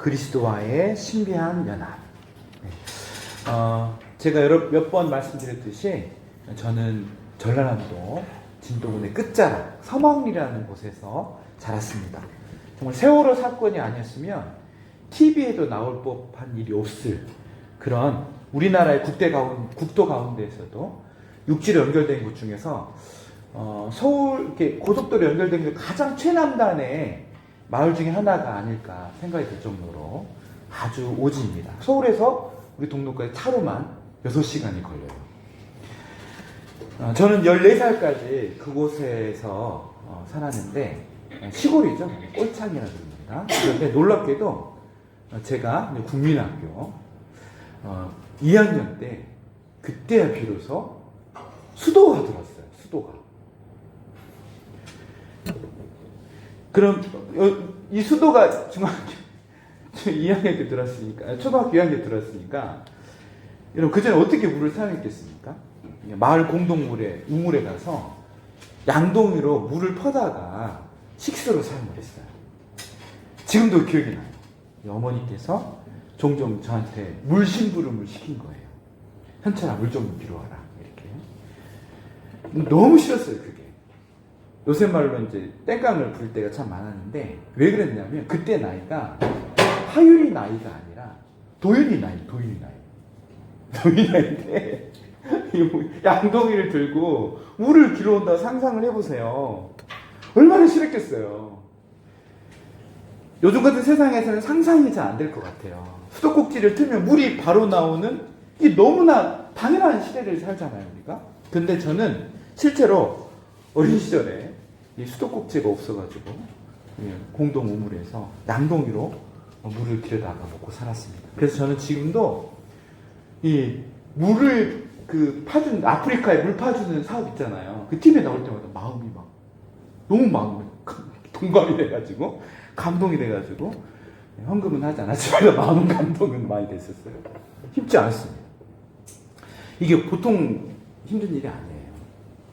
그리스도와의 신비한 연합. 제가 몇 번 말씀드렸듯이 저는 전라남도 진도군의 끝자락 서망리라는 곳에서 자랐습니다. 정말 세월호 사건이 아니었으면 TV에도 나올 법한 일이 없을 그런 우리나라의 국도 가운데에서도 육지로 연결된 곳 중에서 서울 이렇게 고속도로 연결된 게 가장 최남단의 마을 중에 하나가 아닐까 생각이 들 정도로 아주 오지입니다. 서울에서 우리 동로까지 차로만 6시간이 걸려요. 저는 14살까지 그곳에서 살았는데 시골이죠. 꼴창이라 그럽니다. 그런데 놀랍게도 제가 국민학교 2학년 때 그때야 비로소 수도가 들었어요. 수도가. 그럼 이 수도가 중학교 2학년 때 들었으니까 초등학교 2학년 때 들었으니까 여러분 그전에 어떻게 물을 사용했겠습니까? 마을 공동물에 우물에 가서 양동이로 물을 퍼다가 식수로 사용을 했어요. 지금도 기억이 나요. 어머니께서 종종 저한테 물 심부름을 시킨 거예요. 현철아 물 좀 빌어와라 이렇게. 너무 싫었어요 그게. 요새 말로 이제 땡깡을 부릴 때가 참 많았는데 왜 그랬냐면 그때 나이가 하율이 나이가 아니라 도윤이 나이인데 양동이를 들고 물을 길어온다고 상상을 해보세요. 얼마나 싫었겠어요. 요즘 같은 세상에서는 상상이 잘 안 될 것 같아요. 수도꼭지를 틀면 물이 바로 나오는 이 너무나 당연한 시대를 살잖아요 우리가. 근데 저는 실제로 어린 시절에 이 수도꼭지가 없어가지고 공동 우물에서 양동이로 물을 길어다가 먹고 살았습니다. 그래서 저는 지금도 이 물을 파주는 아프리카에 물 파주는 사업 있잖아요. 그 팀에 나올 때마다 마음이 막 너무 마음이 동감이 돼가지고 감동이 돼가지고 헌금은 하지 않았지만 마음 감동은 많이 됐었어요. 쉽지 않았습니다. 이게 보통 힘든 일이 아니에요.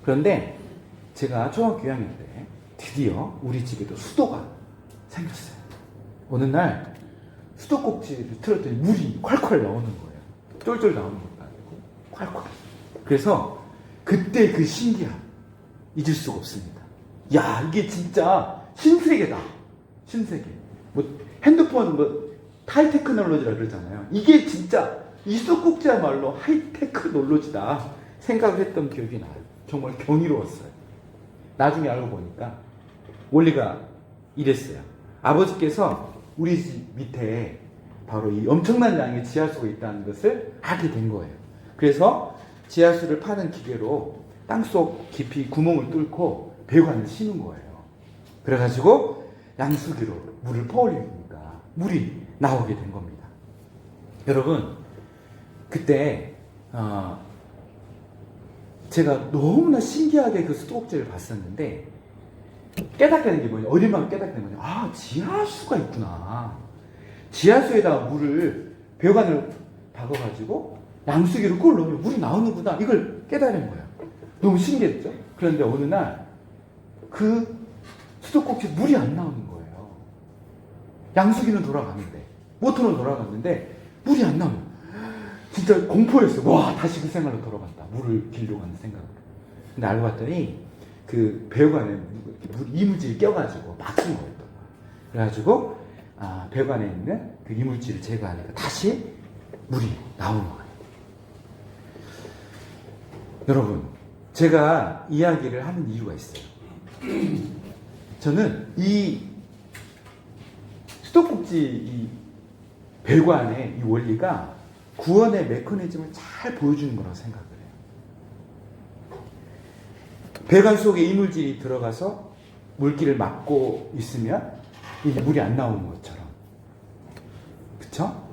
그런데 제가 초등학교 2학년 때 드디어 우리 집에도 수도가 생겼어요. 어느 날 수도꼭지를 틀었더니 물이 콸콸 나오는 거예요. 쫄쫄 나오는 것도 아니고 콸콸. 그래서 그때 그 신기함 잊을 수가 없습니다. 야 이게 진짜 신세계다. 신세계. 뭐 핸드폰 하이테크놀로지라 그러잖아요. 이게 진짜 이 수도꼭지야말로 하이테크놀로지다 생각을 했던 기억이 나요. 정말 경이로웠어요. 나중에 알고 보니까 원리가 이랬어요. 아버지께서 우리 집 밑에 바로 이 엄청난 양의 지하수가 있다는 것을 알게 된 거예요. 그래서 지하수를 파는 기계로 땅속 깊이 구멍을 뚫고 배관을 씌는 거예요. 그래가지고 양수기로 물을 퍼올리니까 물이 나오게 된 겁니다. 여러분 그때 제가 너무나 신기하게 그 수도꼭지를 봤었는데 깨닫게 된 게 뭐냐, 어리만 깨닫게 된 거냐, 지하수가 있구나. 지하수에다가 물을 배관을 박아가지고 양수기로 꿀 넣으면 물이 나오는구나. 이걸 깨달은 거예요. 너무 신기했죠? 그런데 어느 날 그 수도꼭지 물이 안 나오는 거예요. 양수기는 돌아가는데, 모터는 돌아갔는데 물이 안 나오는 거예요. 진짜 공포였어요. 와, 다시 그 생활로 돌아간다. 물을 길러 가는 생각으로. 근데 알고 봤더니 그 배관에 이물질이 껴가지고 막힌 거예요. 그래가지고 배관에 있는 그 이물질을 제거하니까 다시 물이 나오는 거예요. 여러분, 제가 이야기를 하는 이유가 있어요. 저는 이 수도꼭지 이 배관의 이 원리가 구원의 메커니즘을 잘 보여주는 거라고 생각을 해요. 배관 속에 이물질이 들어가서 물길을 막고 있으면 이 물이 안 나오는 것처럼, 그쵸?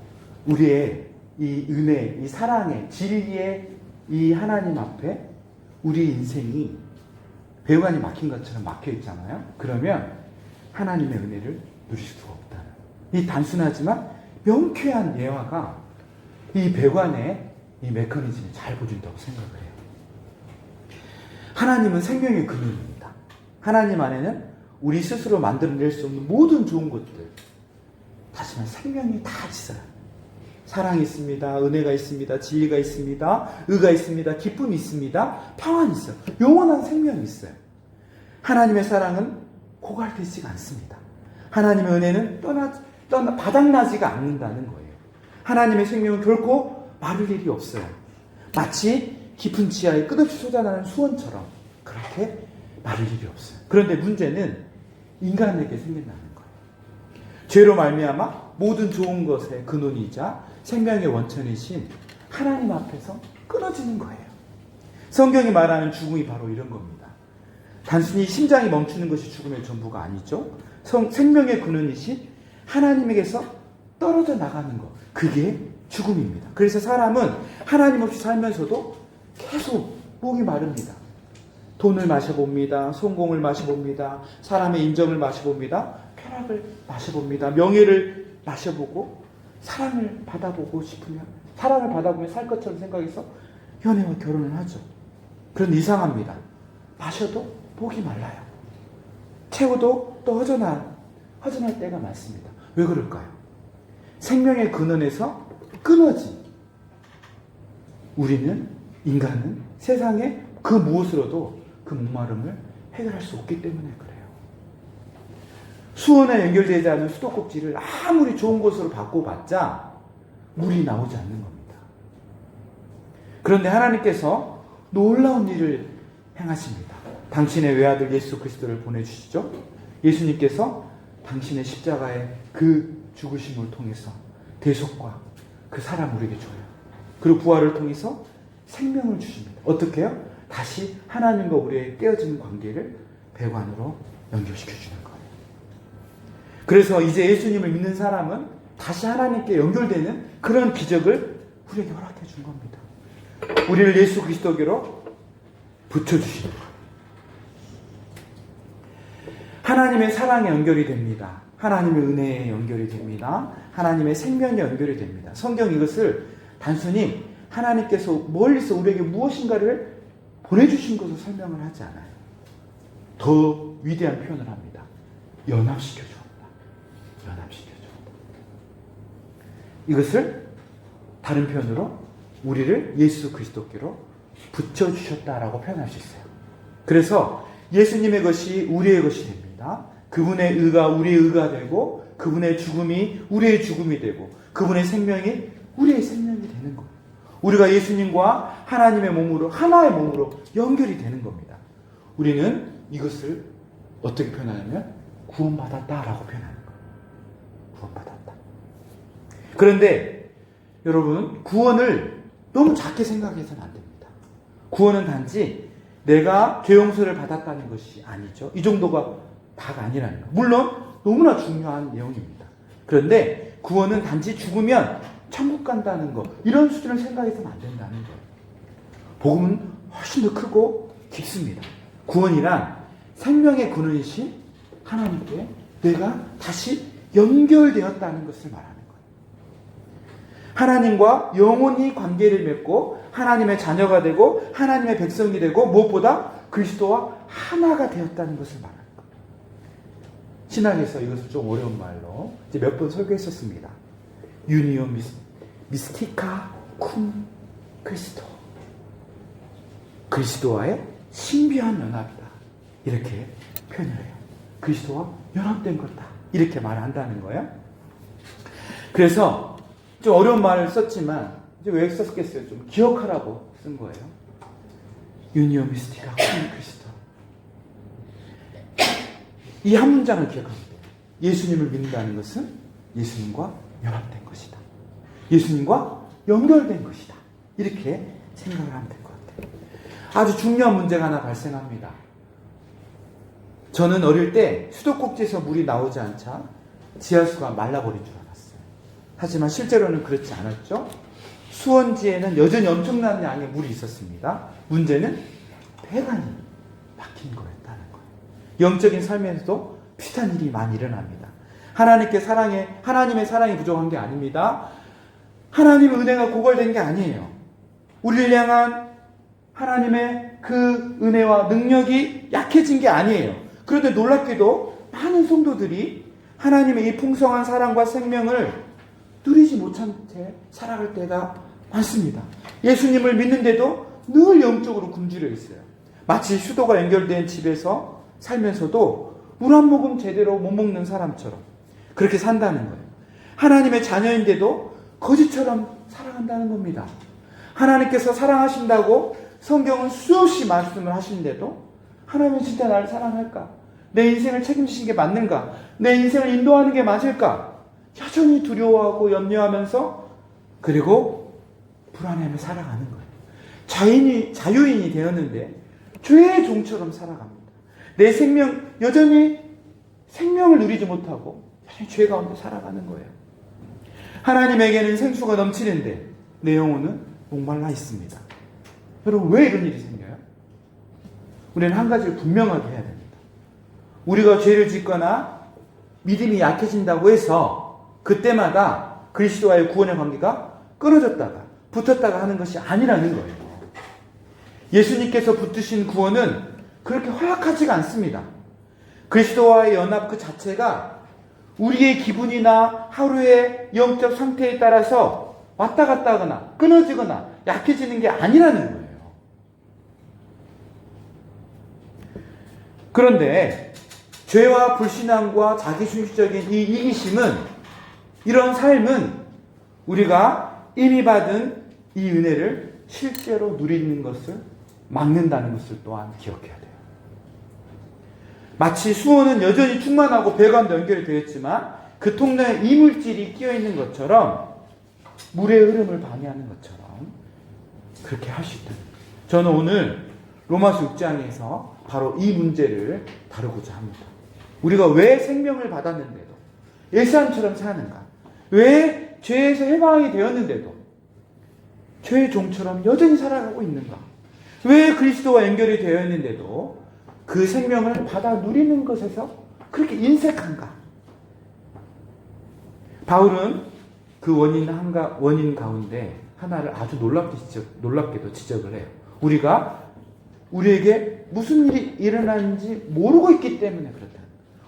우리의 이 은혜, 이 사랑의, 진리의 이 하나님 앞에 우리 인생이 배관이 막힌 것처럼 막혀 있잖아요. 그러면 하나님의 은혜를 누릴 수가 없다는 이 단순하지만 명쾌한 예화가 이 배관의 이 메커니즘을 잘 보여준다고 생각을 해요. 하나님은 생명의 근원입니다. 하나님 안에는 우리 스스로 만들어낼 수 없는 모든 좋은 것들, 다시 말해 생명이 다 있어요. 사랑이 있습니다. 은혜가 있습니다. 진리가 있습니다. 의가 있습니다. 기쁨이 있습니다. 평안이 있어요. 영원한 생명이 있어요. 하나님의 사랑은 고갈되지가 않습니다. 하나님의 은혜는 바닥나지가 않는다는 거예요. 하나님의 생명은 결코 마를 일이 없어요. 마치 깊은 지하에 끝없이 솟아나는 수원처럼 그렇게 마를 일이 없어요. 그런데 문제는 인간에게 생긴다는 거예요. 죄로 말미암아 모든 좋은 것의 근원이자 생명의 원천이신 하나님 앞에서 끊어지는 거예요. 성경이 말하는 죽음이 바로 이런 겁니다. 단순히 심장이 멈추는 것이 죽음의 전부가 아니죠. 생명의 근원이신 하나님에게서 떨어져 나가는 것, 그게 죽음입니다. 그래서 사람은 하나님 없이 살면서도 계속 목이 마릅니다. 돈을 마셔봅니다. 성공을 마셔봅니다. 사람의 인정을 마셔봅니다. 쾌락을 마셔봅니다. 명예를 마셔보고 사랑을 받아보고 싶으면 사랑을 받아보면 살 것처럼 생각해서 연애와 결혼을 하죠. 그런데 이상합니다. 마셔도 목이 말라요. 채워도 또 허전할 때가 많습니다. 왜 그럴까요? 생명의 근원에서 끊어진 인간은 세상에 그 무엇으로도 그 목마름을 해결할 수 없기 때문에 그래요. 수원에 연결되지 않은 수도꼭지를 아무리 좋은 곳으로 바꿔봤자 물이 나오지 않는 겁니다. 그런데 하나님께서 놀라운 일을 행하십니다. 당신의 외아들 예수 그리스도를 보내주시죠. 예수님께서 당신의 십자가의 그 죽으심을 통해서 대속과 그 사랑 우리에게 줘요. 그리고 부활을 통해서 생명을 주십니다. 어떻게 해요? 다시 하나님과 우리의 깨어진 관계를 배관으로 연결시켜주는 거예요. 그래서 이제 예수님을 믿는 사람은 다시 하나님께 연결되는 그런 기적을 우리에게 허락해 준 겁니다. 우리를 예수 그리스도께로 붙여주시는 거예요. 하나님의 사랑에 연결이 됩니다. 하나님의 은혜에 연결이 됩니다. 하나님의 생명에 연결이 됩니다. 성경 이것을 단순히 하나님께서 멀리서 우리에게 무엇인가를 보내주신 것으로 설명을 하지 않아요. 더 위대한 표현을 합니다. 연합시켜 주었다. 연합시켜 주었다. 이것을 다른 표현으로 우리를 예수 그리스도께로 붙여주셨다라고 표현할 수 있어요. 그래서 예수님의 것이 우리의 것이 됩니다. 그분의 의가 우리의 의가 되고 그분의 죽음이 우리의 죽음이 되고 그분의 생명이 우리의 생명이 되는 거예요. 우리가 예수님과 하나님의 몸으로 하나의 몸으로 연결이 되는 겁니다. 우리는 이것을 어떻게 표현하냐면 구원받았다라고 표현하는 거예요. 구원받았다. 그런데 여러분 구원을 너무 작게 생각해서는 안 됩니다. 구원은 단지 내가 죄 용서를 받았다는 것이 아니죠. 이 정도가 다가 아니라는 거예요. 물론 너무나 중요한 내용입니다. 그런데 구원은 단지 죽으면 천국 간다는 거 이런 수준을 생각해서는 안 된다는 거예요. 복음은 훨씬 더 크고 깊습니다. 구원이란 생명의 근원이신 하나님께 내가 다시 연결되었다는 것을 말하는 거예요. 하나님과 영원히 관계를 맺고 하나님의 자녀가 되고 하나님의 백성이 되고 무엇보다 그리스도와 하나가 되었다는 것을 말하는 거예요. 신학에서 이것을 좀 어려운 말로 이제 몇 번 설교했었습니다. 유니오 미스티카 쿰 그리스도. 그리스도와의 신비한 연합이다. 이렇게 표현을 해요. 그리스도와 연합된 거다. 이렇게 말한다는 거예요. 그래서 좀 어려운 말을 썼지만 이제 왜 썼겠어요? 좀 기억하라고 쓴 거예요. 유니오 미스티카 쿰 그리스도. 이 한 문장을 기억합니다. 예수님을 믿는다는 것은 예수님과 연합된 것이다. 예수님과 연결된 것이다. 이렇게 생각을 하면 될 것 같아요. 아주 중요한 문제가 하나 발생합니다. 저는 어릴 때 수도꼭지에서 물이 나오지 않자 지하수가 말라버린 줄 알았어요. 하지만 실제로는 그렇지 않았죠. 수원지에는 여전히 엄청난 양의 물이 있었습니다. 문제는 배관이 막힌 거였다는 거예요. 영적인 삶에서도 비슷한 일이 많이 일어납니다. 하나님의 사랑이 부족한 게 아닙니다. 하나님의 은혜가 고갈된 게 아니에요. 우리를 향한 하나님의 그 은혜와 능력이 약해진 게 아니에요. 그런데 놀랍게도 많은 성도들이 하나님의 이 풍성한 사랑과 생명을 누리지 못한 채 살아갈 때가 많습니다. 예수님을 믿는데도 늘 영적으로 굶주려 있어요. 마치 수도가 연결된 집에서 살면서도 물 한 모금 제대로 못 먹는 사람처럼 그렇게 산다는 거예요. 하나님의 자녀인데도 거지처럼 살아간다는 겁니다. 하나님께서 사랑하신다고 성경은 수없이 말씀을 하시는데도 하나님은 진짜 나를 사랑할까? 내 인생을 책임지시는 게 맞는가? 내 인생을 인도하는 게 맞을까? 여전히 두려워하고 염려하면서 그리고 불안해하며 살아가는 거예요. 자유인이 되었는데 죄의 종처럼 살아갑니다. 내 생명, 여전히 생명을 누리지 못하고 여전히 죄 가운데 살아가는 거예요. 하나님에게는 생수가 넘치는데 내 영혼은 목말라 있습니다. 여러분, 왜 이런 일이 생겨요? 우리는 한 가지를 분명하게 해야 됩니다. 우리가 죄를 짓거나 믿음이 약해진다고 해서 그때마다 그리스도와의 구원의 관계가 끊어졌다가 붙었다가 하는 것이 아니라는 거예요. 예수님께서 붙으신 구원은 그렇게 허약하지가 않습니다. 그리스도와의 연합 그 자체가 우리의 기분이나 하루의 영적 상태에 따라서 왔다 갔다 하거나 끊어지거나 약해지는 게 아니라는 거예요. 그런데 죄와 불신앙과 자기중심적인 이 이기심은, 이런 삶은 우리가 이미 받은 이 은혜를 실제로 누리는 것을 막는다는 것을 또한 기억해야 돼요. 마치 수온은 여전히 충만하고 배관도 연결이 되어 있지만 그 통로에 이물질이 끼어 있는 것처럼, 물의 흐름을 방해하는 것처럼 그렇게 할 수 있다. 저는 오늘 로마서 6장에서 바로 이 문제를 다루고자 합니다. 우리가 왜 생명을 받았는데도 옛사람처럼 사는가? 왜 죄에서 해방이 되었는데도 죄의 종처럼 여전히 살아가고 있는가? 왜 그리스도와 연결이 되어 있는데도 그 생명을 받아 누리는 것에서 그렇게 인색한가? 바울은 그 원인 가운데 하나를 아주 놀랍게도 지적을 해요. 우리에게 무슨 일이 일어나는지 모르고 있기 때문에 그렇다.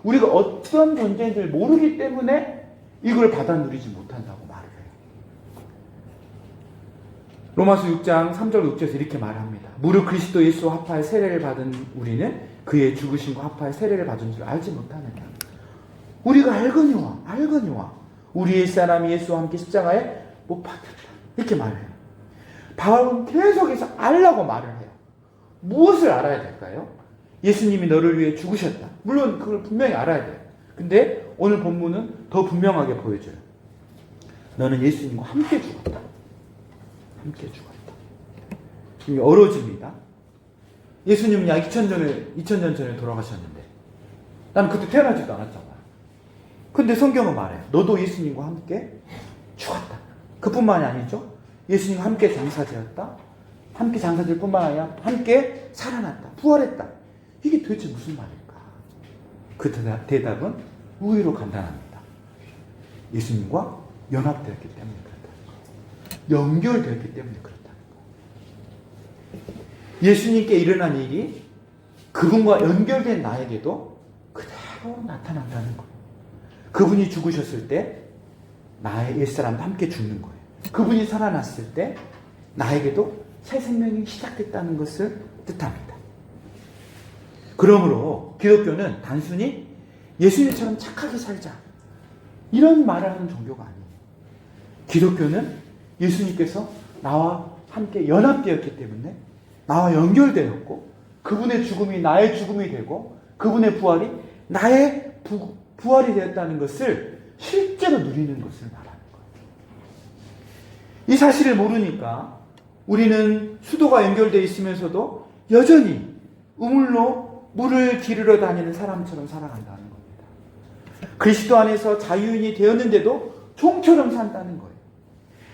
우리가 어떤 존재인지를 모르기 때문에 이걸 받아 누리지 못한다고 말을 해요. 로마서 6장 3절 6절에서 이렇게 말합니다. 무릇 그리스도 예수와 합하여 세례를 받은 우리는 그의 죽으심과 합하여 세례를 받은 줄 알지 못하느냐. 우리가 알거니와 우리 옛사람이 예수와 함께 십자가에 못 박혔다. 이렇게 말해요. 바울은 계속해서 알라고 말을 해요. 무엇을 알아야 될까요? 예수님이 너를 위해 죽으셨다. 물론 그걸 분명히 알아야 돼요. 근데 오늘 본문은 더 분명하게 보여줘요. 너는 예수님과 함께 죽었다. 함께 죽었다. 이게 어려집니다. 예수님은 약 2000년 전에 돌아가셨는데 나는 그때 태어나지도 않았잖아. 근데 성경은 말해요. 너도 예수님과 함께 죽었다. 그뿐만이 아니죠. 예수님과 함께 장사되었다. 함께 장사될 뿐만 아니라 함께 살아났다. 부활했다. 이게 도대체 무슨 말일까? 그 대답은 의외로 간단합니다. 예수님과 연합되었기 때문에 그렇다는 거예요. 연결되었기 때문에 그렇다는 거예요. 예수님께 일어난 일이 그분과 연결된 나에게도 그대로 나타난다는 거예요. 그분이 죽으셨을 때 나의 옛사람도 함께 죽는 거예요. 그분이 살아났을 때 나에게도 새 생명이 시작됐다는 것을 뜻합니다. 그러므로 기독교는 단순히 예수님처럼 착하게 살자 이런 말을 하는 종교가 아니에요. 기독교는 예수님께서 나와 함께 연합되었기 때문에 나와 연결되었고 그분의 죽음이 나의 죽음이 되고 그분의 부활이 나의 부활이 되었다는 것을 실제로 누리는 것을 말하는 거예요. 이 사실을 모르니까 우리는 수도가 연결되어 있으면서도 여전히 우물로 물을 기르러 다니는 사람처럼 살아간다는 겁니다. 그리스도 안에서 자유인이 되었는데도 종처럼 산다는 거예요.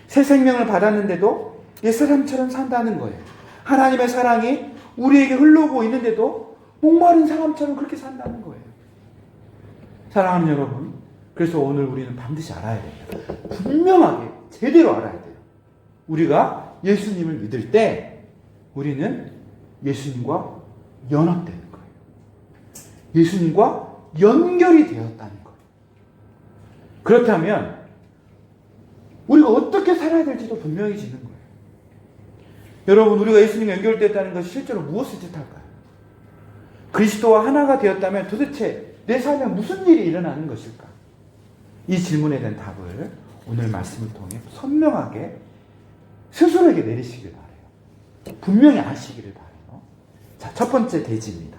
새 생명을 받았는데도 옛사람처럼 산다는 거예요. 하나님의 사랑이 우리에게 흘러오고 있는데도 목마른 사람처럼 그렇게 산다는 거예요. 사랑하는 여러분, 그래서 오늘 우리는 반드시 알아야 됩니다. 분명하게 제대로 알아야 돼요. 우리가 예수님을 믿을 때 우리는 예수님과 연합되는 거예요. 예수님과 연결이 되었다는 거예요. 그렇다면 우리가 어떻게 살아야 될지도 분명해지는 거예요. 여러분, 우리가 예수님과 연결되었다는 것이 실제로 무엇을 뜻할까요? 그리스도와 하나가 되었다면 도대체 내 삶에 무슨 일이 일어나는 것일까? 이 질문에 대한 답을 오늘 말씀을 통해 선명하게 스스로에게 내리시길 바라요. 분명히 아시기를 바라요. 자, 첫 번째 대지입니다.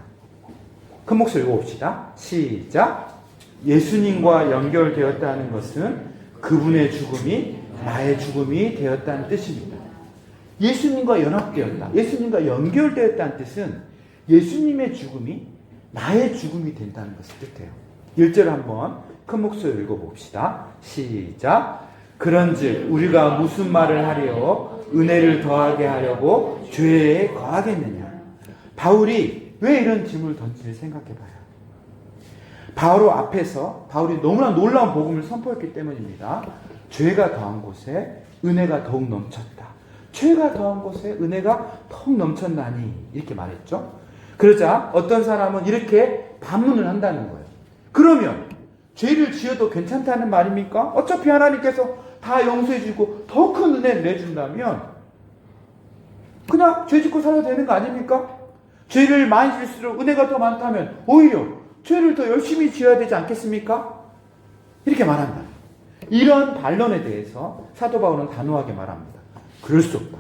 큰 목소리 읽어봅시다. 시작. 예수님과 연결되었다는 것은 그분의 죽음이 나의 죽음이 되었다는 뜻입니다. 예수님과 연합되었다, 예수님과 연결되었다는 뜻은 예수님의 죽음이 나의 죽음이 된다는 것을 뜻해요. 1절을 한번 큰 목소리로 읽어봅시다. 시작. 그런즉 우리가 무슨 말을 하리요? 은혜를 더하게 하려고 죄에 거하겠느냐? 바울이 왜 이런 질문을 던지는지 생각해봐요. 바울이 너무나 놀라운 복음을 선포했기 때문입니다. 죄가 더한 곳에 은혜가 더욱 넘쳤다. 죄가 더한 곳에 은혜가 더욱 넘쳤나니 이렇게 말했죠. 그러자 어떤 사람은 이렇게 반문을 한다는 거예요. 그러면 죄를 지어도 괜찮다는 말입니까? 어차피 하나님께서 다 용서해 주고 더 큰 은혜를 내준다면 그냥 죄 짓고 살아도 되는 거 아닙니까? 죄를 많이 질수록 은혜가 더 많다면 오히려 죄를 더 열심히 지어야 되지 않겠습니까? 이렇게 말한다. 이런 반론에 대해서 사도 바울은 단호하게 말합니다. 그럴 수 없다.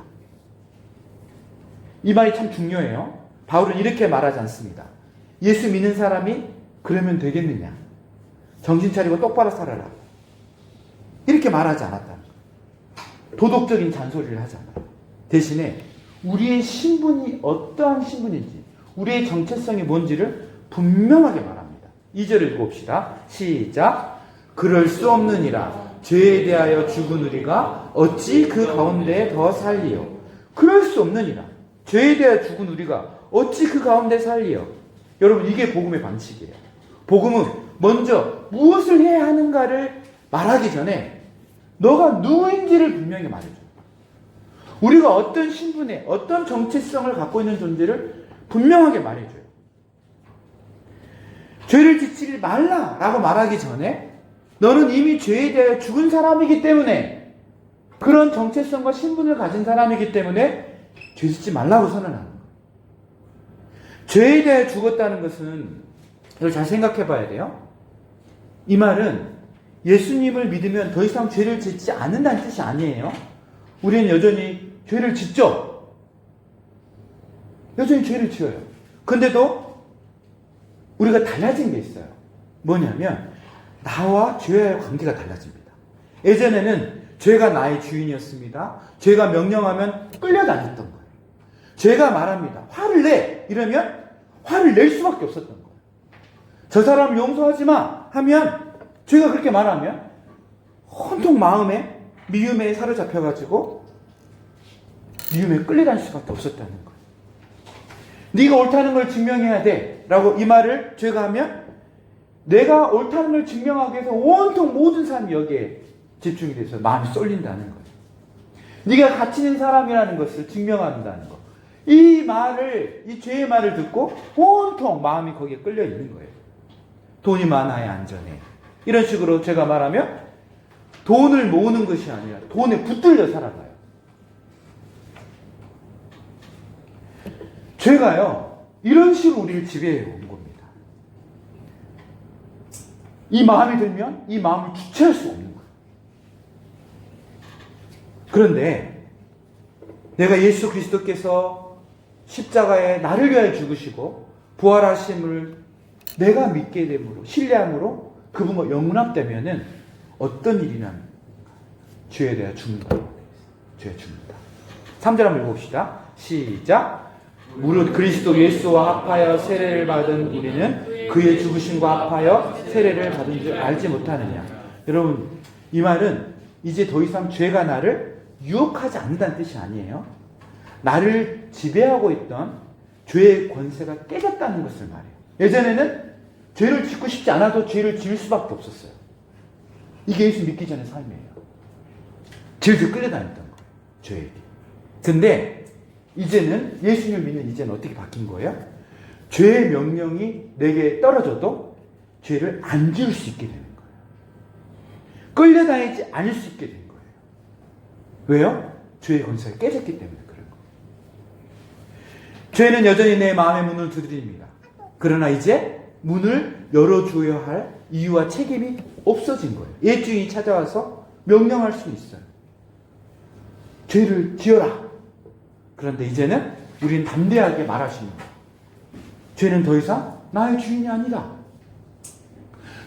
이 말이 참 중요해요. 바울은 이렇게 말하지 않습니다. 예수 믿는 사람이 그러면 되겠느냐? 정신 차리고 똑바로 살아라. 이렇게 말하지 않았다. 도덕적인 잔소리를 하지 않아요. 대신에 우리의 신분이 어떠한 신분인지, 우리의 정체성이 뭔지를 분명하게 말합니다. 2절을 읽어봅시다. 시작. 그럴 수 없느니라. 죄에 대하여 죽은 우리가 어찌 그 가운데 더 살리요? 그럴 수 없느니라. 죄에 대하여 죽은 우리가 어찌 그 가운데 살리요? 여러분, 이게 복음의 반칙이에요. 복음은 먼저 무엇을 해야 하는가를 말하기 전에 너가 누구인지를 분명히 말해줘요. 우리가 어떤 신분에 어떤 정체성을 갖고 있는 존재를 분명하게 말해줘요. 죄를 짓지 말라라고 말하기 전에 너는 이미 죄에 대하여 죽은 사람이기 때문에, 그런 정체성과 신분을 가진 사람이기 때문에 죄 짓지 말라고 선언하는 거예요. 죄에 대하여 죽었다는 것은, 이걸 잘 생각해 봐야 돼요. 이 말은 예수님을 믿으면 더 이상 죄를 짓지 않는다는 뜻이 아니에요. 우리는 여전히 죄를 짓죠. 여전히 죄를 지어요. 근데도 우리가 달라진 게 있어요. 뭐냐면 나와 죄와의 관계가 달라집니다. 예전에는 죄가 나의 주인이었습니다. 죄가 명령하면 끌려다녔던 거예요. 죄가 말합니다. 화를 내! 이러면 화를 낼 수밖에 없었던 거예요. 저 사람을 용서하지 마! 하면, 죄가 그렇게 말하면 온통 마음에 미움에 사로잡혀가지고 미움에 끌려다닐 수밖에 없었다는 거예요. 네가 옳다는 걸 증명해야 돼 라고 이 말을 죄가 하면 내가 옳다는 걸 증명하기 위해서 온통 모든 사람이 여기에 집중이 돼서 마음이 쏠린다는 거예요. 네가 가치 있는 사람이라는 것을 증명한다는 거. 이 말을, 이 죄의 말을 듣고 온통 마음이 거기에 끌려 있는 거예요. 돈이 많아야 안전해. 이런 식으로 제가 말하면 돈을 모으는 것이 아니라 돈에 붙들려 살아가요. 죄가요, 이런 식으로 우리를 지배해 온 겁니다. 이 마음이 들면 이 마음을 주체할 수 없는 거예요. 그런데 내가 예수 그리스도께서 십자가에 나를 위하여 죽으시고 부활하심을 내가 믿게 됨으로, 신뢰함으로 그분과 영납되면은 어떤 일이나 죄에 대해 죽는다. 죄에 죽는다. 3절 한번 읽어봅시다. 시작. 무릇 그리스도 예수와 합하여 세례를 받은 우리는 그의 죽으심과 합하여 세례를 받은 줄 알지 못하느냐. 여러분, 이 말은 이제 더 이상 죄가 나를 유혹하지 않는다는 뜻이 아니에요. 나를 지배하고 있던 죄의 권세가 깨졌다는 것을 말해요. 예전에는 죄를 짓고 싶지 않아도 죄를 지을 수밖에 없었어요. 이게 예수 믿기 전의 삶이에요. 질질 끌려다녔던 거예요. 죄에게. 근데 이제는 예수님을 믿는 이제는 어떻게 바뀐 거예요? 죄의 명령이 내게 떨어져도 죄를 안 지을 수 있게 되는 거예요. 끌려다니지 않을 수 있게 된 거예요. 왜요? 죄의 권세가 깨졌기 때문에 그런 거예요. 죄는 여전히 내 마음의 문을 두드립니다. 그러나 이제 문을 열어줘야 할 이유와 책임이 없어진 거예요. 옛 주인이 찾아와서 명령할 수 있어요. 죄를 지어라. 그런데 이제는 우리는 담대하게 말하시는 거예요. 죄는 더 이상 나의 주인이 아니다.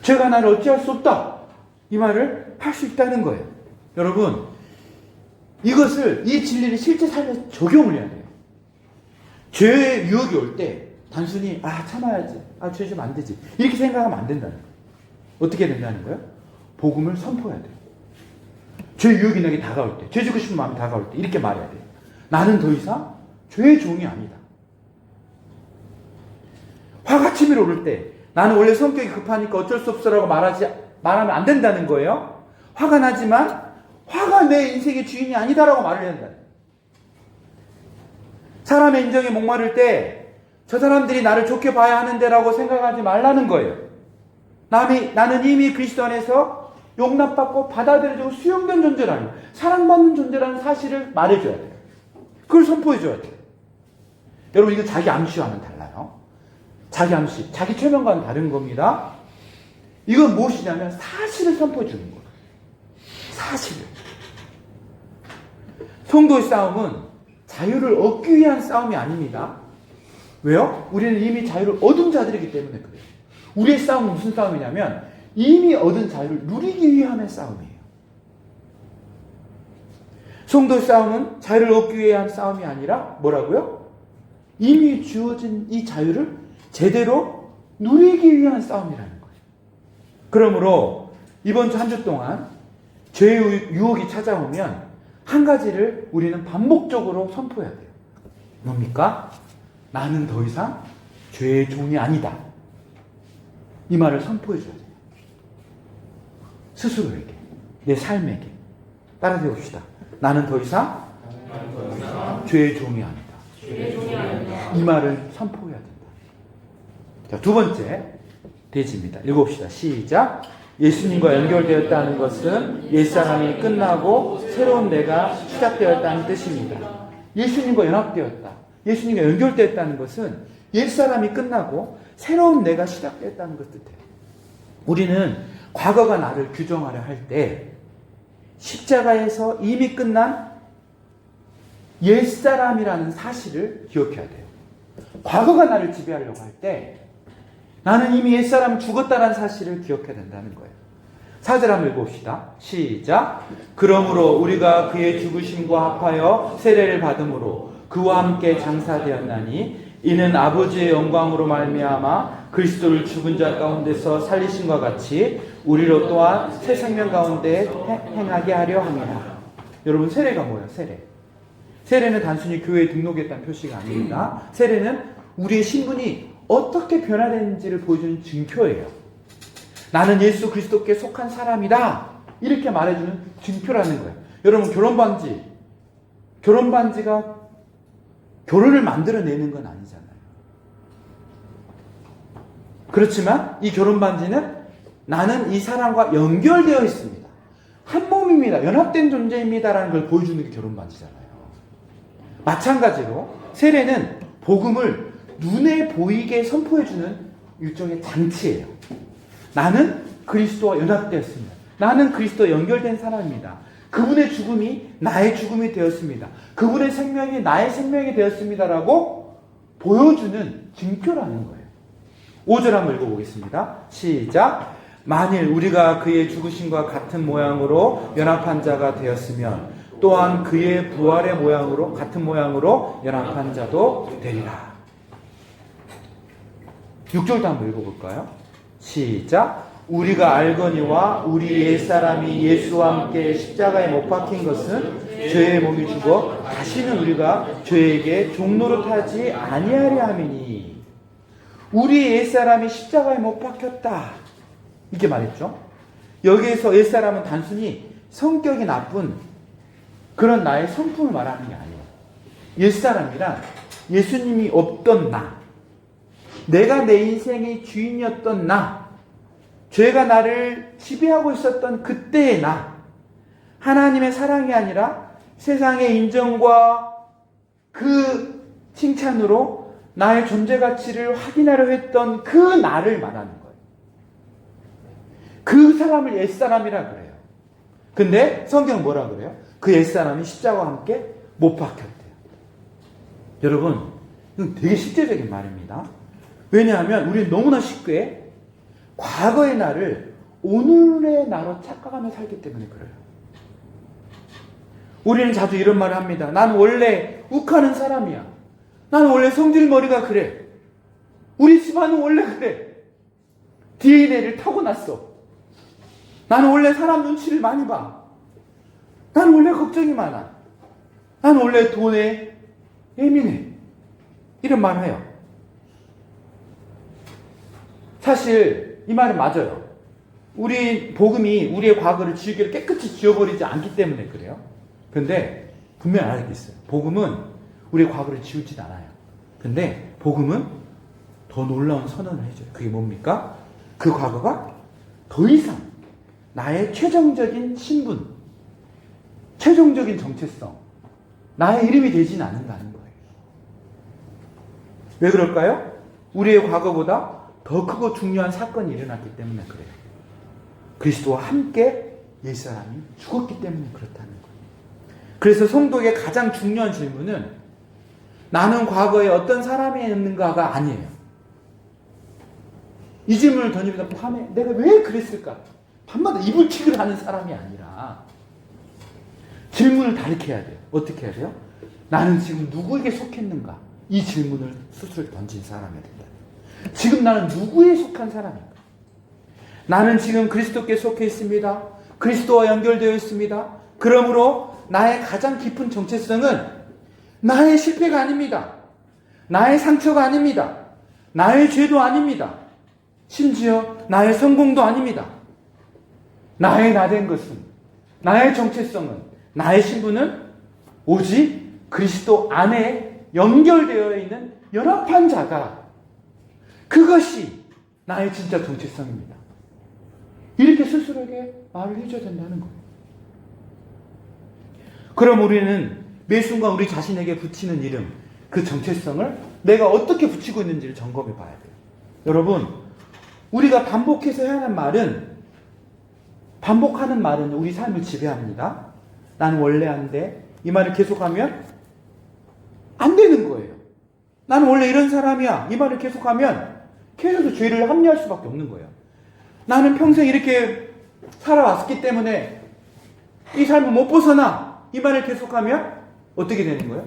죄가 나를 어찌할 수 없다. 이 말을 할 수 있다는 거예요. 여러분, 이것을, 이 진리를 실제 삶에 적용을 해야 돼요. 죄의 유혹이 올 때 단순히 참아야지, 죄 좀 안 되지, 이렇게 생각하면 안 된다는 거예요. 어떻게 된다는 거예요? 복음을 선포해야 돼요. 죄 유혹이 내게 다가올 때, 죄 지고 싶은 마음이 다가올 때 이렇게 말해야 돼요. 나는 더 이상 죄의 종이 아니다. 화가 치밀어 오를 때 나는 원래 성격이 급하니까 어쩔 수 없어라고 말하면 안 된다는 거예요. 화가 나지만 화가 내 인생의 주인이 아니다라고 말을 해야 된다. 사람의 인정에 목마를 때 저 사람들이 나를 좋게 봐야 하는데라고 생각하지 말라는 거예요. 나는 이미 그리스도 안에서 용납받고 받아들여지고 수용된 존재라는, 사랑받는 존재라는 사실을 말해줘야 돼요. 그걸 선포해줘야 돼요. 여러분, 이거 자기 암시와는 달라요. 자기 암시, 자기 최면과는 다른 겁니다. 이건 무엇이냐면 사실을 선포해주는 거예요. 사실을. 성도의 싸움은 자유를 얻기 위한 싸움이 아닙니다. 왜요? 우리는 이미 자유를 얻은 자들이기 때문에 그래요. 우리의 싸움은 무슨 싸움이냐면 이미 얻은 자유를 누리기 위함의 싸움이에요. 성도의 싸움은 자유를 얻기 위한 싸움이 아니라 뭐라고요? 이미 주어진 이 자유를 제대로 누리기 위한 싸움이라는 거예요. 그러므로 이번 주 한 주 동안 죄의 유혹이 찾아오면 한 가지를 우리는 반복적으로 선포해야 돼요. 뭡니까? 나는 더 이상 죄의 종이 아니다. 이 말을 선포해줘야 돼요. 스스로에게, 내 삶에게. 따라해 봅시다. 나는 더 이상 죄의 종이 아니다. 이 말을 선포해야 된다. 자, 두 번째 대지입니다. 읽어봅시다. 시작. 예수님과 연결되었다는 것은 옛사람이 끝나고 새로운 내가 시작되었다는 뜻입니다. 예수님과 연합되었다. 예수님과 연결되었다는 것은 옛사람이 끝나고 새로운 내가 시작되었다는 것을 뜻해요. 우리는 과거가 나를 규정하려 할 때 십자가에서 이미 끝난 옛사람이라는 사실을 기억해야 돼요. 과거가 나를 지배하려고 할 때 나는 이미 옛사람 죽었다는 사실을 기억해야 된다는 거예요. 4절 한번 읽어봅시다. 시작. 그러므로 우리가 그의 죽으심과 합하여 세례를 받음으로 그와 함께 장사되었나니 이는 아버지의 영광으로 말미암아 그리스도를 죽은 자 가운데서 살리심과 같이 우리로 또한 새 생명 가운데 행하게 하려 함이라. 여러분, 세례가 뭐예요? 세례는 단순히 교회에 등록했다는 표시가 아닙니다. 세례는 우리의 신분이 어떻게 변화되는지를 보여주는 증표예요. 나는 예수 그리스도께 속한 사람이다. 이렇게 말해주는 증표라는 거예요. 여러분, 결혼 반지가 결혼을 만들어내는 건 아니잖아요. 그렇지만 이 결혼 반지는 나는 이 사람과 연결되어 있습니다. 한 몸입니다. 연합된 존재입니다라는 걸 보여주는 게 결혼 반지잖아요. 마찬가지로 세례는 복음을 눈에 보이게 선포해주는 일종의 장치예요. 나는 그리스도와 연합되었습니다. 나는 그리스도와 연결된 사람입니다. 그분의 죽음이 나의 죽음이 되었습니다. 그분의 생명이 나의 생명이 되었습니다라고 보여주는 증표라는 거예요. 5절 한번 읽어보겠습니다. 시작. 만일 우리가 그의 죽으심과 같은 모양으로 연합한 자가 되었으면 또한 그의 부활의 모양으로 같은 모양으로 연합한 자도 되리라. 6절도 한번 읽어볼까요? 시작. 우리가 알거니와 우리 옛사람이 예수와 함께 십자가에 못 박힌 것은 죄의 몸이 죽어 다시는 우리가 죄에게 종노릇하지 아니하려 함이니. 우리 옛사람이 십자가에 못 박혔다. 이렇게 말했죠. 여기에서 옛사람은 단순히 성격이 나쁜 그런 나의 성품을 말하는 게 아니에요. 옛사람이란 예수님이 없던 나, 내가 내 인생의 주인이었던 나, 죄가 나를 지배하고 있었던 그때의 나, 하나님의 사랑이 아니라 세상의 인정과 그 칭찬으로 나의 존재 가치를 확인하려 했던 그 나를 말하는 거예요. 그 사람을 옛사람이라 그래요. 근데 성경은 뭐라 그래요? 그 옛사람이 십자가와 함께 못 박혔대요. 여러분, 이건 되게 실제적인 말입니다. 왜냐하면 우리는 너무나 쉽게 과거의 나를 오늘의 나로 착각하며 살기 때문에 그래요. 우리는 자주 이런 말을 합니다. 난 원래 욱하는 사람이야. 나는 원래 성질머리가 그래. 우리 집안은 원래 그래. DNA를 타고났어. 나는 원래 사람 눈치를 많이 봐. 나는 원래 걱정이 많아. 나는 원래 돈에 예민해. 이런 말을 해요. 사실 이 말은 맞아요. 우리 복음이 우리의 과거를 지우개를 깨끗이 지워버리지 않기 때문에 그래요. 그런데 분명히 알아야 있어요. 복음은 우리의 과거를 지우지 않아요. 근데 복음은 더 놀라운 선언을 해줘요. 그게 뭡니까? 그 과거가 더 이상 나의 최종적인 신분, 최종적인 정체성, 나의 이름이 되지는 않는다는 거예요. 왜 그럴까요? 우리의 과거보다 더 크고 중요한 사건이 일어났기 때문에 그래요. 그리스도와 함께 옛사람이 죽었기 때문에 그렇다는 거예요. 그래서 성도에게 가장 중요한 질문은 나는 과거에 어떤 사람이었는가가 아니에요. 이 질문을 던지면서 밤에 내가 왜 그랬을까? 밤마다 이불킥을 하는 사람이 아니라 질문을 다르게 해야 돼요. 어떻게 해야 돼요? 나는 지금 누구에게 속했는가? 이 질문을 스스로 던진 사람이어야 된다. 지금 나는 누구에 속한 사람인가? 나는 지금 그리스도께 속해 있습니다. 그리스도와 연결되어 있습니다. 그러므로 나의 가장 깊은 정체성은 나의 실패가 아닙니다. 나의 상처가 아닙니다. 나의 죄도 아닙니다. 심지어 나의 성공도 아닙니다. 나의 나된 것은, 나의 정체성은, 나의 신분은 오직 그리스도 안에 연결되어 있는 연합한 자가, 그것이 나의 진짜 정체성입니다. 이렇게 스스로에게 말을 해줘야 된다는 거예요. 그럼 우리는 매 순간 우리 자신에게 붙이는 이름, 그 정체성을 내가 어떻게 붙이고 있는지를 점검해 봐야 돼요. 여러분, 우리가 반복해서 해야 하는 말은, 반복하는 말은 우리 삶을 지배합니다. 나는 원래 안 돼. 이 말을 계속하면 안 되는 거예요. 나는 원래 이런 사람이야. 이 말을 계속하면 계속 죄를 합리할 수밖에 없는 거예요. 나는 평생 이렇게 살아왔기 때문에 이 삶을 못 벗어나. 이 말을 계속하면 어떻게 되는 거예요?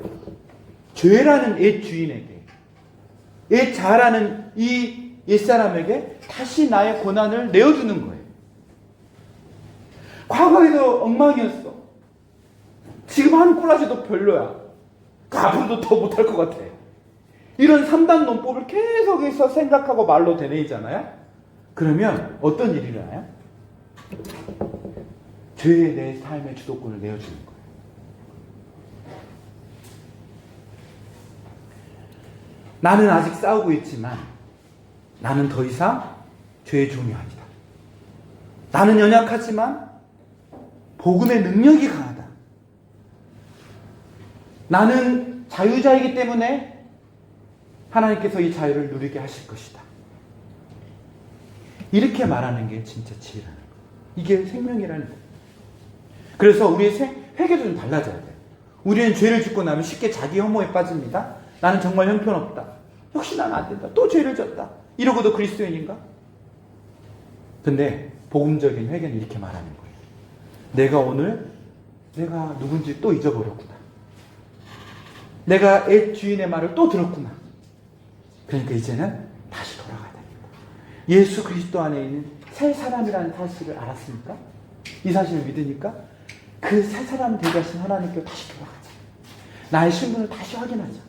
죄라는 옛 주인에게, 옛 자라는 이 옛사람에게 다시 나의 고난을 내어주는 거예요. 과거에도 엉망이었어. 지금 하는 꼬라지도 별로야. 앞으로도 더 못할 것 같아. 이런 3단 논법을 계속해서 생각하고 말로 되뇌이잖아요. 그러면 어떤 일이 일어나요? 죄의 내 삶의 주도권을 내어주는 거예요. 나는 아직 싸우고 있지만 나는 더 이상 죄의 종이 아니다. 나는 연약하지만 복음의 능력이 강하다. 나는 자유자이기 때문에 하나님께서 이 자유를 누리게 하실 것이다. 이렇게 말하는 게 진짜 지혜라는 거예요. 이게 생명이라는 거예요. 그래서 우리의 회개도 좀 달라져야 돼요. 우리는 죄를 짓고 나면 쉽게 자기 혐오에 빠집니다. 나는 정말 형편없다. 역시 나는 안 된다. 또 죄를 졌다. 이러고도 그리스도인인가? 근데 복음적인 회개는 이렇게 말하는 거예요. 내가 오늘 내가 누군지 또 잊어버렸구나. 내가 옛 주인의 말을 또 들었구나. 그러니까 이제는 다시 돌아가야 됩니다. 예수 그리스도 안에 있는 새 사람이라는 사실을 알았습니까? 이 사실을 믿으니까 그 새 사람 되게 하신 하나님께 다시 돌아가자. 나의 신분을 다시 확인하자.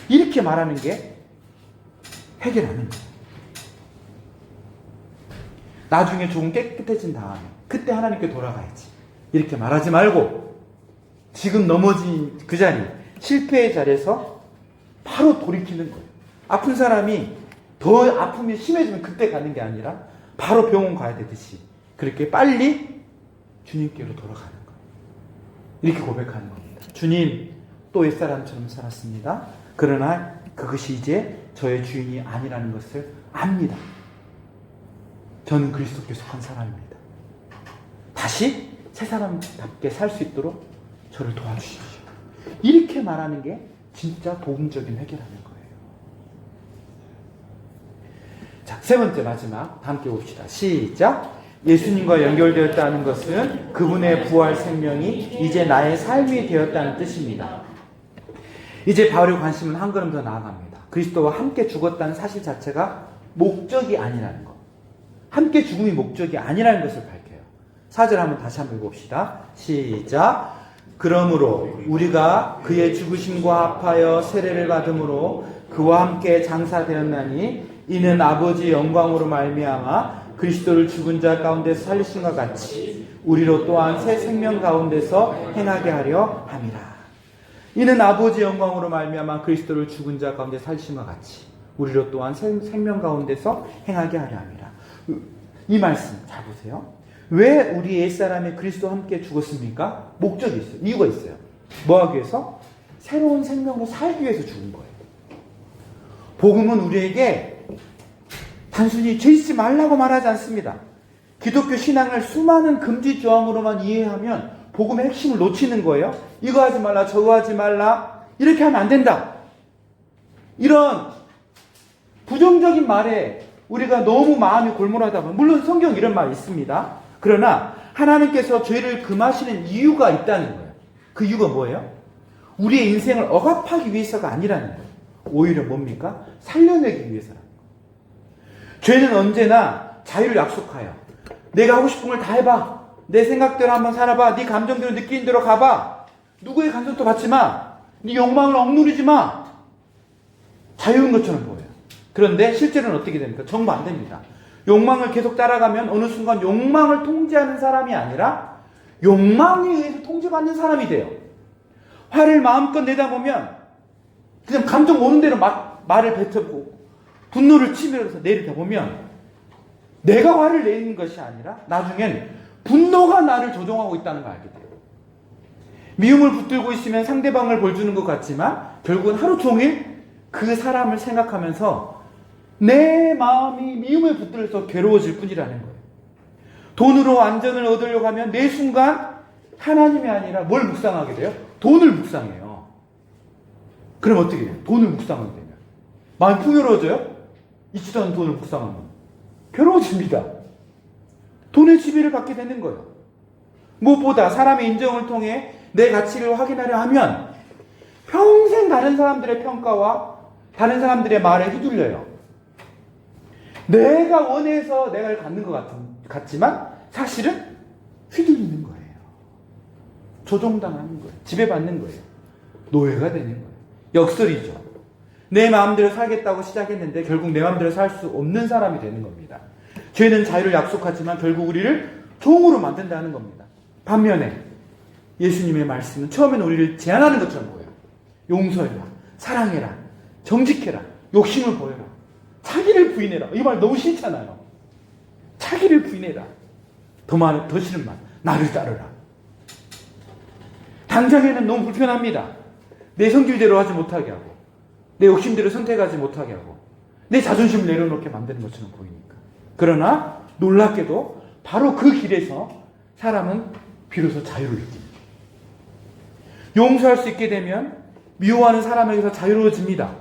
이렇게 말하는 게 회개라는 거예요. 나중에 조금 깨끗해진 다음에 그때 하나님께 돌아가야지. 이렇게 말하지 말고 지금 넘어진 그 자리, 실패의 자리에서 바로 돌이키는 거예요. 아픈 사람이 더 아픔이 심해지면 그때 가는 게 아니라 바로 병원 가야 되듯이 그렇게 빨리 주님께로 돌아가는 거예요. 이렇게 고백하는 겁니다. 주님, 또 옛사람처럼 살았습니다. 그러나 그것이 이제 저의 주인이 아니라는 것을 압니다. 저는 그리스도께 속한 사람입니다. 다시 새 사람답게 살 수 있도록 저를 도와주십시오. 이렇게 말하는 게 진짜 복음적인 회개라는 거예요. 자, 세 번째 마지막 다 함께 봅시다. 시작. 예수님과 연결되었다는 것은 그분의 부활 생명이 이제 나의 삶이 되었다는 뜻입니다. 이제 바울의 관심은 한 걸음 더 나아갑니다. 그리스도와 함께 죽었다는 사실 자체가 목적이 아니라는 것. 함께 죽음이 목적이 아니라는 것을 밝혀요. 4절 한번 다시 한번 읽어봅시다. 시작. 그러므로 우리가 그의 죽으심과 합하여 세례를 받음으로 그와 함께 장사되었나니 이는 아버지 영광으로 말미암아 그리스도를 죽은 자 가운데서 살리신과 같이 우리로 또한 새 생명 가운데서 행하게 하려 함이라. 이는 아버지 영광으로 말미암아 그리스도를 죽은 자 가운데 살리신과 같이 우리로 또한 새 생명 가운데서 행하게 하려 함이라. 이 말씀 잘 보세요. 왜 우리 옛사람이 그리스도와 함께 죽었습니까? 목적이 있어요. 이유가 있어요. 뭐 하기 위해서? 새로운 생명으로 살기 위해서 죽은 거예요. 복음은 우리에게 단순히 죄 짓지 말라고 말하지 않습니다. 기독교 신앙을 수많은 금지 조항으로만 이해하면 복음의 핵심을 놓치는 거예요. 이거 하지 말라, 저거 하지 말라, 이렇게 하면 안 된다. 이런 부정적인 말에 우리가 너무 마음이 골몰하다 보면, 물론 성경 이런 말이 있습니다. 그러나 하나님께서 죄를 금하시는 이유가 있다는 거예요. 그 이유가 뭐예요? 우리의 인생을 억압하기 위해서가 아니라는 거예요. 오히려 뭡니까? 살려내기 위해서라는 거예요. 죄는 언제나 자유를 약속하여 내가 하고 싶은 걸 다 해봐. 내 생각대로 한번 살아봐. 네 감정대로 느끼는 대로 가봐. 누구의 간섭도 받지 마. 네 욕망을 억누르지 마. 자유인 것처럼 보여요. 그런데 실제로는 어떻게 됩니까? 정반대입니다. 안 됩니다. 욕망을 계속 따라가면 어느 순간 욕망을 통제하는 사람이 아니라 욕망에 의해서 통제받는 사람이 돼요. 화를 마음껏 내다 보면 그냥 감정 오는 대로 말을 뱉어보고 분노를 치밀어서 내리다 보면 내가 화를 내는 것이 아니라 나중엔 분노가 나를 조종하고 있다는 걸 알게 돼요. 미움을 붙들고 있으면 상대방을 벌주는 것 같지만 결국은 하루 종일 그 사람을 생각하면서 내 마음이 미움에 붙들려서 괴로워질 뿐이라는 거예요. 돈으로 안전을 얻으려고 하면 매 순간 하나님이 아니라 뭘 묵상하게 돼요? 돈을 묵상해요. 그럼 어떻게 돼요? 돈을 묵상하게 되면 마음이 풍요로워져요? 있지도 않은 돈을 묵상하면 괴로워집니다. 돈의 지배를 받게 되는 거예요. 무엇보다 사람의 인정을 통해 내 가치를 확인하려 하면 평생 다른 사람들의 평가와 다른 사람들의 말에 휘둘려요. 내가 원해서 내가 갖는 것 같지만 사실은 휘둘리는 거예요. 조종당하는 거예요. 지배받는 거예요. 노예가 되는 거예요. 역설이죠. 내 마음대로 살겠다고 시작했는데 결국 내 마음대로 살 수 없는 사람이 되는 겁니다. 죄는 자유를 약속하지만 결국 우리를 종으로 만든다는 겁니다. 반면에 예수님의 말씀은 처음에는 우리를 제한하는 것처럼 보여요. 용서해라, 사랑해라, 정직해라, 욕심을 보여라, 자기를 부인해라. 이 말 너무 싫잖아요. 자기를 부인해라. 더 싫은 말, 나를 따르라. 당장에는 너무 불편합니다. 내 성질대로 하지 못하게 하고 내 욕심대로 선택하지 못하게 하고 내 자존심을 내려놓게 만드는 것처럼 보이니까. 그러나 놀랍게도 바로 그 길에서 사람은 비로소 자유를 느낍니다. 용서할 수 있게 되면 미워하는 사람에게서 자유로워집니다.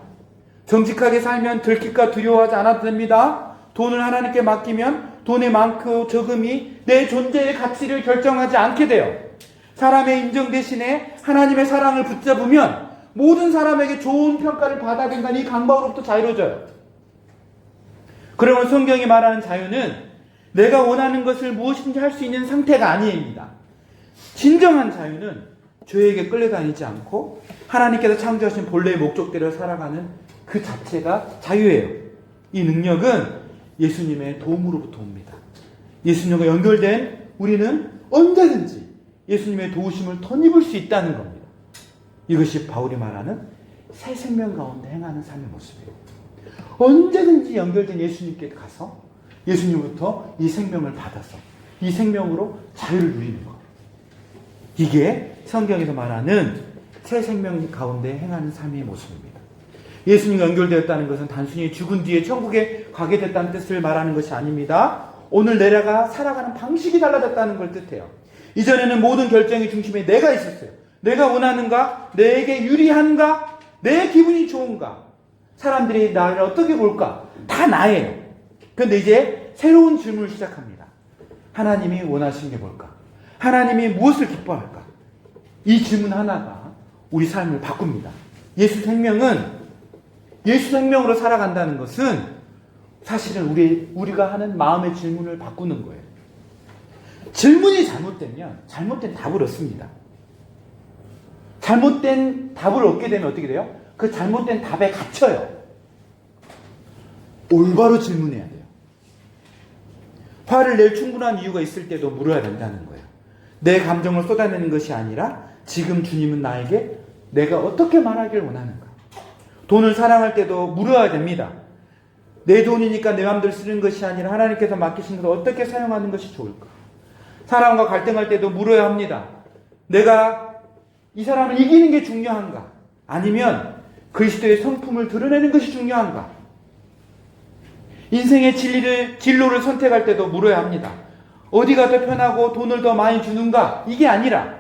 정직하게 살면 들킬까 두려워하지 않아도 됩니다. 돈을 하나님께 맡기면 돈의 많고 적음이 내 존재의 가치를 결정하지 않게 돼요. 사람의 인정 대신에 하나님의 사랑을 붙잡으면 모든 사람에게 좋은 평가를 받아야 된다는 이 강박으로부터 자유로워져요. 그러면 성경이 말하는 자유는 내가 원하는 것을 무엇인지 할 수 있는 상태가 아닙니다. 진정한 자유는 죄에게 끌려다니지 않고 하나님께서 창조하신 본래의 목적대로 살아가는 그 자체가 자유예요. 이 능력은 예수님의 도움으로부터 옵니다. 예수님과 연결된 우리는 언제든지 예수님의 도우심을 덧입을 수 있다는 겁니다. 이것이 바울이 말하는 새 생명 가운데 행하는 삶의 모습이에요. 언제든지 연결된 예수님께 가서 예수님부터 이 생명을 받아서 이 생명으로 자유를 누리는 것. 이게 성경에서 말하는 새 생명 가운데 행하는 삶의 모습입니다. 예수님과 연결되었다는 것은 단순히 죽은 뒤에 천국에 가게 됐다는 뜻을 말하는 것이 아닙니다. 오늘 내가 살아가는 방식이 달라졌다는 걸 뜻해요. 이전에는 모든 결정의 중심에 내가 있었어요. 내가 원하는가? 내게 유리한가? 내 기분이 좋은가? 사람들이 나를 어떻게 볼까? 다 나예요. 그런데 이제 새로운 질문을 시작합니다. 하나님이 원하시는 게 뭘까? 하나님이 무엇을 기뻐할까? 이 질문 하나가 우리 삶을 바꿉니다. 예수 생명으로 살아간다는 것은 사실은 우리가 하는 마음의 질문을 바꾸는 거예요. 질문이 잘못되면 잘못된 답을 얻습니다. 잘못된 답을 얻게 되면 어떻게 돼요? 그 잘못된 답에 갇혀요. 올바로 질문해야 돼요. 화를 낼 충분한 이유가 있을 때도 물어야 된다는 거예요. 내 감정을 쏟아내는 것이 아니라 지금 주님은 나에게 내가 어떻게 말하길 원하는가. 돈을 사랑할 때도 물어야 됩니다. 내 돈이니까 내 마음대로 쓰는 것이 아니라 하나님께서 맡기신 것을 어떻게 사용하는 것이 좋을까. 사람과 갈등할 때도 물어야 합니다. 내가 이 사람을 이기는 게 중요한가? 아니면 그리스도의 성품을 드러내는 것이 중요한가? 인생의 진로를 선택할 때도 물어야 합니다. 어디가 더 편하고 돈을 더 많이 주는가? 이게 아니라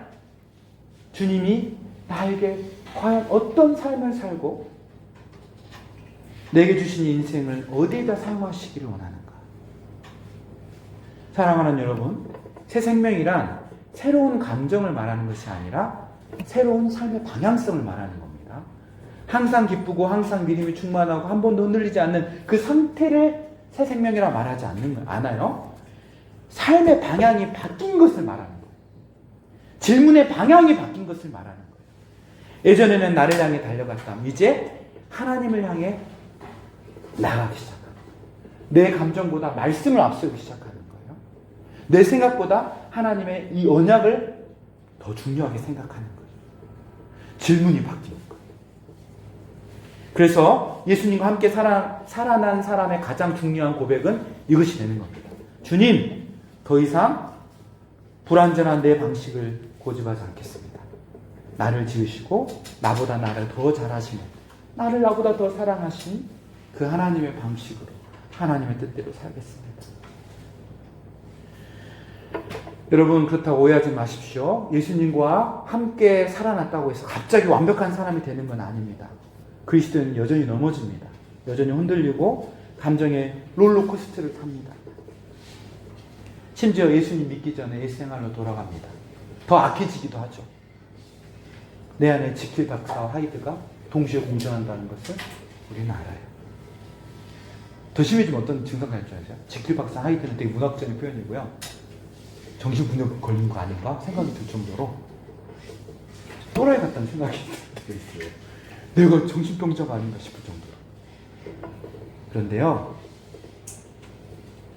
주님이 나에게 과연 어떤 삶을 살고 내게 주신 인생을 어디에다 사용하시기를 원하는가? 사랑하는 여러분, 새 생명이란 새로운 감정을 말하는 것이 아니라 새로운 삶의 방향성을 말하는 겁니다. 항상 기쁘고 항상 믿음이 충만하고 한 번도 흔들리지 않는 그 상태를 새 생명이라 말하지 않아요. 삶의 방향이 바뀐 것을 말하는 거예요. 질문의 방향이 바뀐 것을 말하는 거예요. 예전에는 나를 향해 달려갔다면 이제 하나님을 향해 나가기 시작합니다. 내 감정보다 말씀을 앞세우기 시작하는 거예요. 내 생각보다 하나님의 이 언약을 더 중요하게 생각하는 거예요. 질문이 바뀌는 거예요. 그래서 예수님과 함께 살아난 사람의 가장 중요한 고백은 이것이 되는 겁니다. 주님, 더 이상 불완전한 내 방식을 고집하지 않겠습니다. 나를 지으시고 나보다 나를 더 잘하시는, 나를 나보다 더 사랑하신 그 하나님의 방식으로, 하나님의 뜻대로 살겠습니다. 여러분, 그렇다고 오해하지 마십시오. 예수님과 함께 살아났다고 해서 갑자기 완벽한 사람이 되는 건 아닙니다. 그리스도인은 여전히 넘어집니다. 여전히 흔들리고 감정의 롤러코스터를 탑니다. 심지어 예수님 믿기 전에 옛생활로 돌아갑니다. 더 악해지기도 하죠. 내 안에 지킬 박사와 하이드가 동시에 공존한다는 것을 우리는 알아요. 더 심해지면 어떤 증상가 있줄 아세요? 지킬 박사 하이드는 되게 문학적인 표현이고요. 정신분열 걸린 거 아닌가 생각이 들 정도로 또라이 같다는 생각이 들어있어요. 내가 정신병자가 아닌가 싶을 정도로. 그런데요,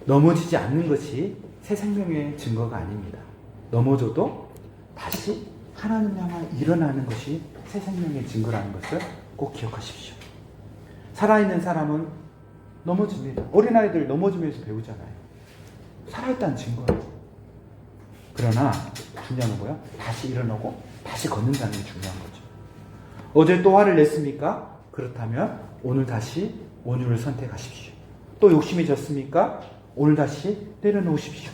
넘어지지 않는 것이 새 생명의 증거가 아닙니다. 넘어져도 다시 하나님 향해 일어나는 것이 새 생명의 증거라는 것을 꼭 기억하십시오. 살아있는 사람은 넘어집니다. 어린아이들 넘어지면서 배우잖아요. 살아있다는 증거예요. 그러나 중요한 건 뭐예요? 다시 일어나고 다시 걷는다는 게 중요한 거죠. 어제 또 화를 냈습니까? 그렇다면 오늘 다시 온유를 선택하십시오. 또 욕심이 졌습니까? 오늘 다시 내려놓으십시오.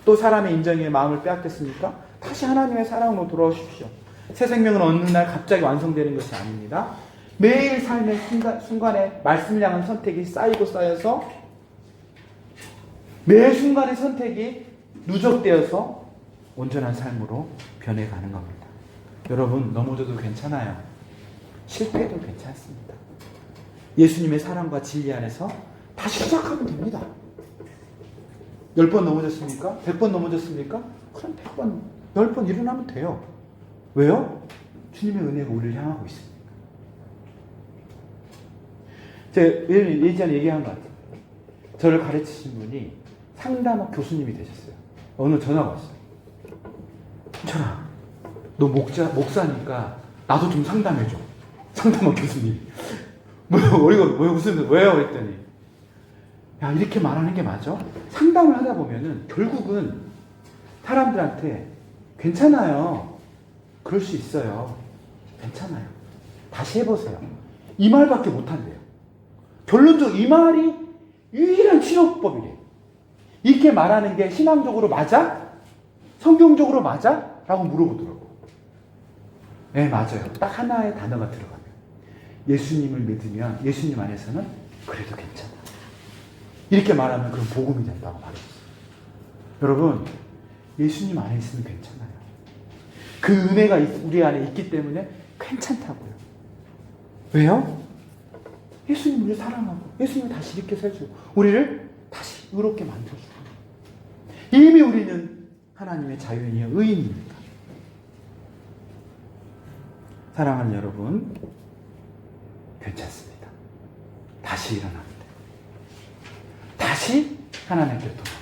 또 사람의 인정에 마음을 빼앗겼습니까? 다시 하나님의 사랑으로 돌아오십시오. 새 생명은 어느 날 갑자기 완성되는 것이 아닙니다. 매일 삶의 순간에 말씀을 향한 선택이 쌓이고 쌓여서 매 순간의 선택이 누적되어서 온전한 삶으로 변해가는 겁니다. 여러분, 넘어져도 괜찮아요. 실패해도 괜찮습니다. 예수님의 사랑과 진리 안에서 다시 시작하면 됩니다. 10번 넘어졌습니까? 100번 넘어졌습니까? 그럼 100번, 10번 일어나면 돼요. 왜요? 주님의 은혜가 우리를 향하고 있습니다. 제가 예전에 얘기한 것 같아요. 저를 가르치신 분이 상담학 교수님이 되셨어요. 어느 전화가 왔어요. 철아, 너 목사니까 나도 좀 상담해줘. 상담학 교수님. 왜 웃으면서 왜요? 했더니 야, 이렇게 말하는 게 맞아? 상담을 하다 보면은 결국은 사람들한테 괜찮아요. 그럴 수 있어요. 괜찮아요. 다시 해보세요. 이 말밖에 못한대요. 결론적으로 이 말이 유일한 치료법이래. 이렇게 말하는 게 신앙적으로 맞아? 성경적으로 맞아? 라고 물어보더라고. 네, 맞아요. 딱 하나의 단어가 들어가면. 예수님을 믿으면 예수님 안에서는 그래도 괜찮아. 이렇게 말하면 그럼 복음이 된다고 말했어요. 여러분, 예수님 안에 있으면 괜찮아요. 그 은혜가 우리 안에 있기 때문에 괜찮다고요. 왜요? 예수님 우리를 사랑하고 예수님을 다시 이렇게 살주고 우리를 다시 의롭게 만들어주고 이미 우리는 하나님의 자유인이요 의인입니다. 사랑하는 여러분, 괜찮습니다. 다시 일어나면 돼요. 다시 하나님께 돌아옵니다.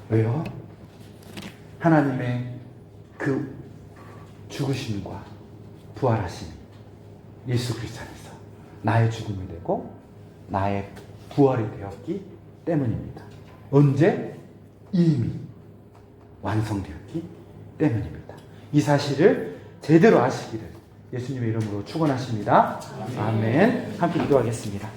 왜요? 하나님의 그 죽으심과 부활하심 예수 그리스도 안에서 나의 죽음이 되고 나의 부활이 되었기 때문입니다. 언제? 이미 완성되었기 때문입니다. 이 사실을 제대로 아시기를 예수님의 이름으로 축원하십니다. 아멘. 함께 기도하겠습니다.